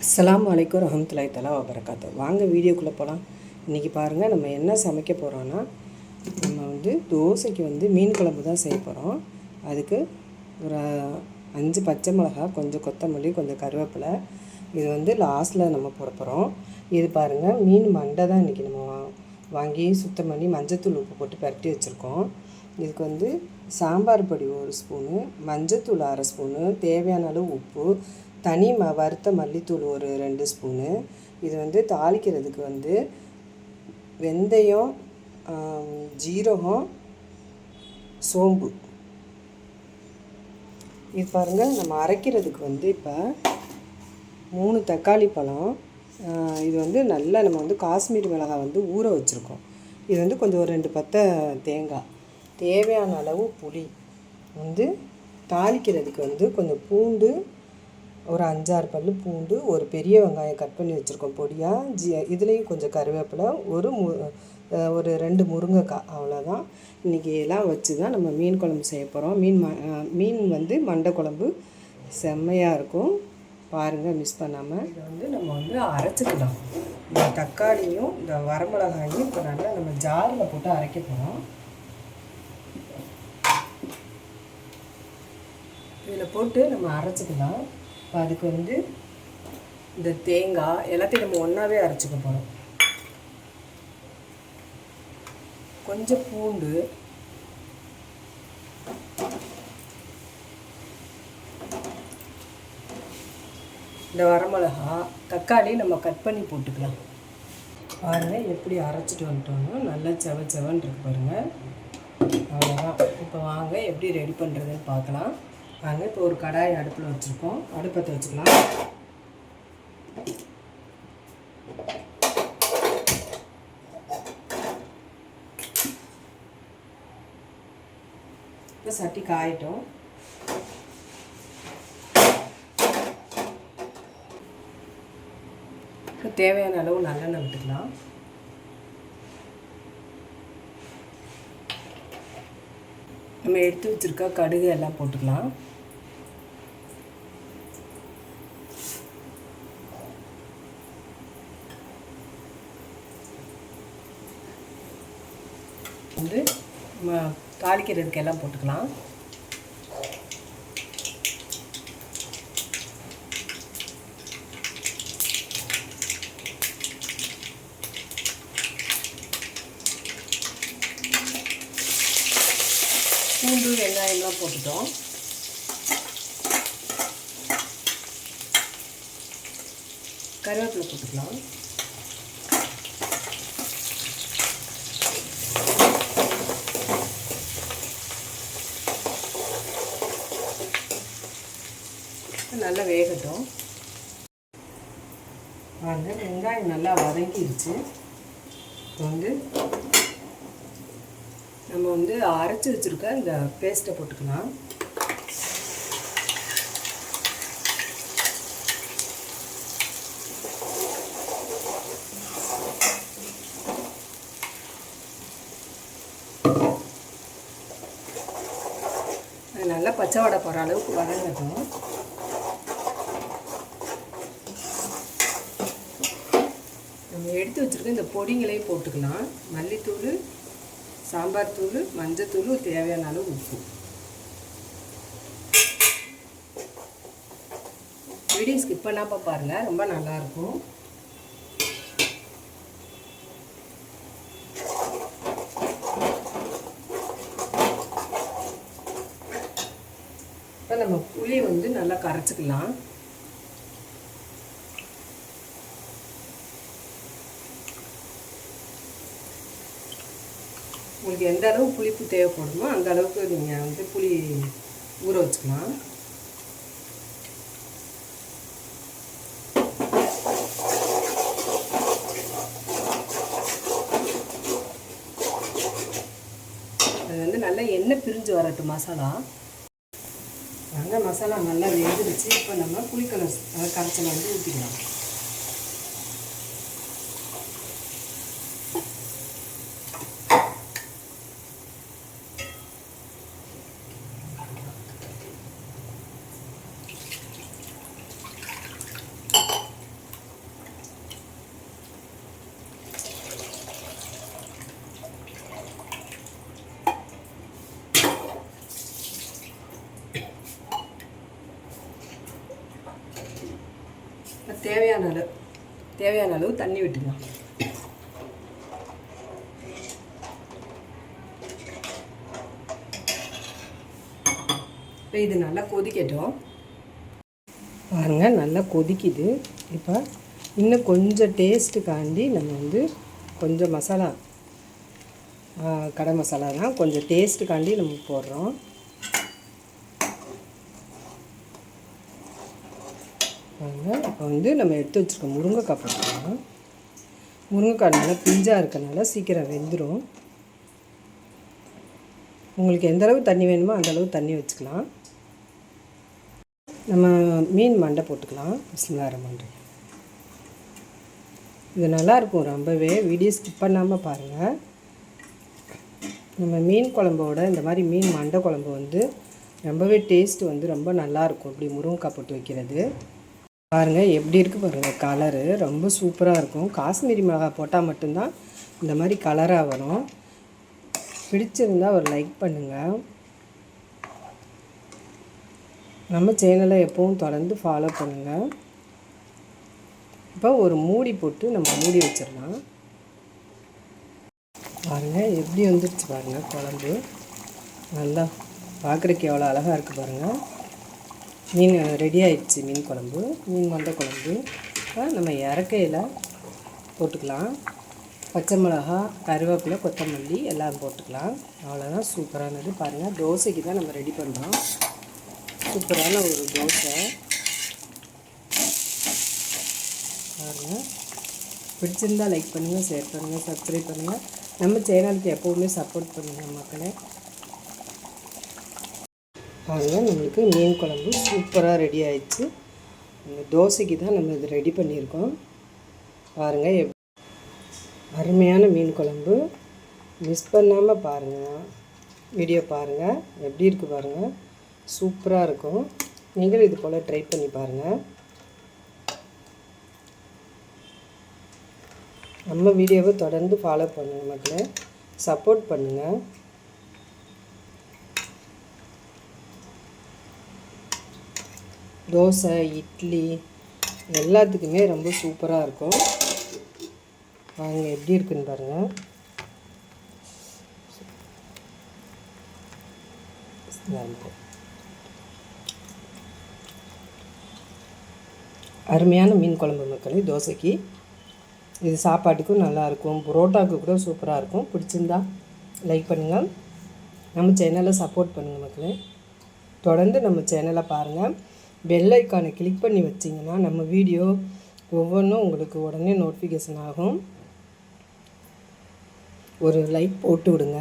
அஸ்ஸலாமு அலைக்கும் ரஹமத்துல்லாஹி தஆலா வபரகாத்து. வாங்க வீடியோக்குள்ளே போகலாம். இன்றைக்கி பாருங்கள், நம்ம என்ன சமைக்க போகிறோன்னா, நம்ம தோசைக்கு மீன் குழம்பு தான் செய்ய போகிறோம். அதுக்கு ஒரு 5 பச்சை மிளகாய், கொஞ்சம் கொத்தமல்லி, கொஞ்சம் கருவேப்பிலை, இது லாஸ்ட்டில் நம்ம போட போகிறோம். இது பாருங்கள், மீன் மண்டை தான் இன்றைக்கி நம்ம வாங்கி சுத்தம் பண்ணி மஞ்சத்தூள் உப்பு போட்டு பரட்டி வச்சுருக்கோம். இதுக்கு சாம்பார் பொடி 1 ஸ்பூனு, மஞ்சத்தூள் 1/2 ஸ்பூனு, தேவையான அளவு உப்பு, தனி வறுத்த மல்லித்தூள் ஒரு 2 ஸ்பூனு. இது தாளிக்கிறதுக்கு வெந்தயம், ஜீரகம், சோம்பு. இது பாருங்கள், நம்ம அரைக்கிறதுக்கு இப்போ 3 தக்காளி பழம். இது நல்லா நம்ம காஷ்மீர் மிளகாய் ஊற வச்சுருக்கோம். இது கொஞ்சம் ஒரு 2 பத்தை தேங்காய், தேவையான அளவு புளி. தாளிக்கிறதுக்கு கொஞ்சம் பூண்டு, ஒரு 5-6 பல் பூண்டு, ஒரு பெரிய வெங்காயம் கட் பண்ணி வச்சுருக்கோம் பொடியாக. இதுலேயும் கொஞ்சம் கருவேப்பிலை, ஒரு 2 முருங்கைக்காய். அவ்வளோதான். இன்றைக்கி எல்லாம் வச்சு தான் நம்ம மீன் குழம்பு செய்ய போகிறோம். மீன் மண்டை குழம்பு செம்மையாக இருக்கும். பாருங்கள், மிஸ் பண்ணாமல். இதை நம்ம அரைச்சிக்கலாம். இந்த தக்காளியும் இந்த வரமிளகாயும் இப்போ நல்லா நம்ம ஜாரில் போட்டு அரைக்க போகிறோம். இதில் போட்டு நம்ம அரைச்சிக்கலாம். இப்போ அதுக்கு இந்த தேங்காய் எல்லாத்தையும் நம்ம ஒன்றாவே அரைச்சிக்க போகிறோம். கொஞ்சம் பூண்டு, இந்த வரமிளகா, தக்காளி நம்ம கட் பண்ணி போட்டுக்கலாம். பாருங்கள், எப்படி அரைச்சிட்டு வந்துட்டோம்னா நல்லா செவன்னு இருக்கு பாருங்கள். அவ்வளோதான். இப்போ வாங்க எப்படி ரெடி பண்ணுறதுன்னு பார்க்கலாம். வாங்க, இப்போ ஒரு கடாய் அடுப்பில் வச்சுருக்கோம். அடுப்பத்தை வச்சுக்கலாம். இப்போ சட்டி காயட்டும். இப்போ தேவையான அளவு நல்லெண்ணெய் விட்டுக்கலாம். நம்ம எடுத்து வச்சுருக்க கடுகு எல்லாம் போட்டுக்கலாம். நம்ம தாளிக்கிறதுக்கு எல்லாம் போட்டுக்கலாம். பூண்டு, வெங்காயம்லாம் போட்டுட்டோம். கருவேப்பிலை போட்டுக்கலாம். நல்லா வேகட்டும். வாங்க, வெங்காயம் நல்லா வதங்கிடுச்சு. இப்போ நம்ம அரைச்சி வச்சுருக்க இந்த பேஸ்ட்டை போட்டுக்கலாம். நல்லா பச்சை வடை போகிற அளவுக்கு வதங்கட்டும். நம்ம எடுத்து வச்சுருக்க இந்த பொடிங்களையும் போட்டுக்கலாம். மல்லித்தூள், சாம்பார் தூள், மஞ்சத்தூள், தேவையான அளவு உப்பு. வீடியோ ஸ்கிப் பண்ணாமல் பாருங்கள், ரொம்ப நல்லாயிருக்கும். இப்போ நம்ம புளி நல்லா கரைச்சிக்கலாம். உங்களுக்கு எந்த அளவு புளிப்பு தேவைப்படுமோ அந்த அளவுக்கு நீங்கள் புளி ஊற வச்சுக்கலாம். அது நல்லா எண்ணெய் பிரிஞ்சு வரட்டும் மசாலா. அந்த மசாலா நல்லா வெந்துருச்சு. இப்போ நம்ம புளிக்கலர் கரைச்சலை ஊற்றிக்கலாம். தேவையான அளவு தண்ணி விட்டுக்கலாம். இப்போ இது நல்லா கொதிக்கட்டும். பாருங்கள், நல்லா கொதிக்குது. இப்போ இன்னும் கொஞ்சம் டேஸ்ட்டுக்காண்டி நம்ம வந்து கொஞ்சம் மசாலா, கடை மசாலா தான், கொஞ்சம் டேஸ்ட்டுக்காண்டி நம்ம போடுறோம். பாருங்கள், இப்போ வந்து நம்ம எடுத்து வச்சுருக்க முருங்கைக்காய் போட்டுக்கலாம். முருங்கைக்காய் நல்லா பிஞ்சாக இருக்கனால சீக்கிரம் வெந்துடும். உங்களுக்கு எந்த அளவு தண்ணி வேணுமோ அந்தளவு தண்ணி வச்சுக்கலாம். நம்ம மீன் மண்டை போட்டுக்கலாம். பிஸ்மில்லாஹிர் ரஹ்மானிர் ரஹீம். இது நல்லாயிருக்கும் ரொம்பவே. வீடியோ ஸ்கிப் பண்ணாமல் பாருங்கள். நம்ம மீன் குழம்போட இந்த மாதிரி மீன் மண்டை குழம்பு வந்து ரொம்பவே டேஸ்ட்டு வந்து ரொம்ப நல்லாயிருக்கும். இப்படி முருங்கைக்காய் போட்டு வைக்கிறது. பாருங்கள் எப்படி இருக்குது பாருங்கள், கலரு ரொம்ப சூப்பராக இருக்கும். காஷ்மீரி மிளகாய் போட்டால் மட்டும்தான் இந்த மாதிரி கலராக வரும். பிடிச்சிருந்தால் ஒரு லைக் பண்ணுங்கள். நம்ம சேனலை எப்பவும் தொடர்ந்து ஃபாலோ பண்ணுங்கள். இப்போ ஒரு மூடி போட்டு நம்ம மூடி வச்சிடலாம். பாருங்கள் எப்படி வந்துடுச்சு பாருங்கள் குழம்பு. நல்லா பார்க்குறக்கு எவ்வளோ அழகாக இருக்குது பாருங்கள். மீன் ரெடி ஆகிடுச்சு. மீன் குழம்பு, மீன் மண்டை குழம்பு. இப்போ நம்ம இறக்கையில் போட்டுக்கலாம். பச்சை மிளகா, கருவேப்பிலை, கொத்தமல்லி எல்லாம் போட்டுக்கலாம். அவ்வளோதான், சூப்பரானது. பாருங்கள், தோசைக்கு தான் நம்ம ரெடி பண்ணுறோம். சூப்பரான ஒரு தோசை. பாருங்கள், பிடிச்சிருந்தால் லைக் பண்ணுங்கள், ஷேர் பண்ணுங்கள், சப்ஸ்கிரைப் பண்ணுங்கள். நம்ம சேனலுக்கு எப்போவுமே சப்போர்ட் பண்ணுங்கள் மக்களே. பாருங்கள், நம்மளுக்கு மீன் குழம்பு சூப்பராக ரெடி ஆயிடுச்சு. இந்த தோசைக்கு தான் நம்ம இது ரெடி பண்ணியிருக்கோம். பாருங்கள், அருமையான மீன் குழம்பு. மிஸ் பண்ணாமல் பாருங்கள், வீடியோ பாருங்கள். எப்படி இருக்குது பாருங்கள், சூப்பராக இருக்கும். நீங்களும் இது போல் ட்ரை பண்ணி பாருங்கள். நம்ம வீடியோவை தொடர்ந்து ஃபாலோ பண்ணுங்கள் மக்களே, சப்போர்ட் பண்ணுங்கள். தோசை, இட்லி எல்லாத்துக்குமே ரொம்ப சூப்பராக இருக்கும். பாருங்கள் எப்படி இருக்குன்னு பாருங்கள். அருமையான மீன் குழம்பு மக்களே தோசைக்கு. இது சாப்பாட்டுக்கும் நல்லாயிருக்கும், புரோட்டாவுக்கு கூட சூப்பராக இருக்கும். பிடிச்சிருந்தா லைக் பண்ணுங்கள். நம்ம சேனலை சப்போர்ட் பண்ணுங்கள் மக்களே. தொடர்ந்து நம்ம சேனலை பாருங்கள். பெல் ஐக்கானை கிளிக் பண்ணி வச்சிங்கன்னா நம்ம வீடியோ ஒவ்வொன்றும் உங்களுக்கு உடனே நோட்டிஃபிகேஷன் ஆகும். ஒரு லைக் போட்டு விடுங்க.